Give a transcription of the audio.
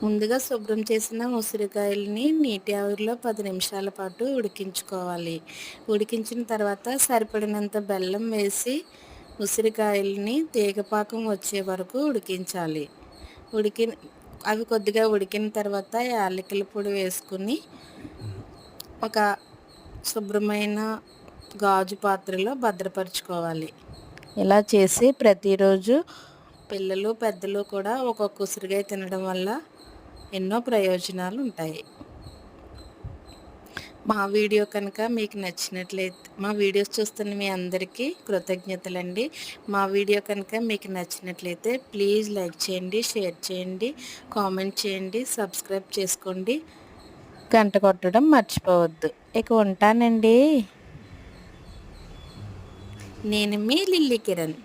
ముందుగా శుభ్రం చేసిన ఉసిరికాయలని నీటి ఆవిరిలో 10 నిమిషాల పాటు ఉడికించుకోవాలి. ఉడికించిన తర్వాత సరిపడినంత బెల్లం వేసి ఉసిరికాయలని తీగపాకం వచ్చే వరకు ఉడికించాలి. ఉడికిన అవి కొద్దిగా ఉడికిన తర్వాత యాలకుల పొడి వేసుకుని ఒక శుభ్రమైన గాజు పాత్రలో భద్రపరుచుకోవాలి. ఇలా చేసి ప్రతిరోజు పిల్లలు పెద్దలు కూడా ఒక్కొక్క ఉసిరికాయ తినడం వల్ల ఎన్నో ప్రయోజనాలు ఉంటాయి. మా వీడియో కనుక మీకు నచ్చినట్లయితే, మా వీడియోస్ చూస్తున్న మీ అందరికీ కృతజ్ఞతలండి. మా వీడియో కనుక మీకు నచ్చినట్లయితే ప్లీజ్ లైక్ చేయండి, షేర్ చేయండి, కామెంట్ చేయండి, సబ్స్క్రైబ్ చేసుకోండి, గంట కొట్టడం మర్చిపోవద్దు. ఇక ఉంటానండి. నేను మీ లిల్లీ కిరణ్.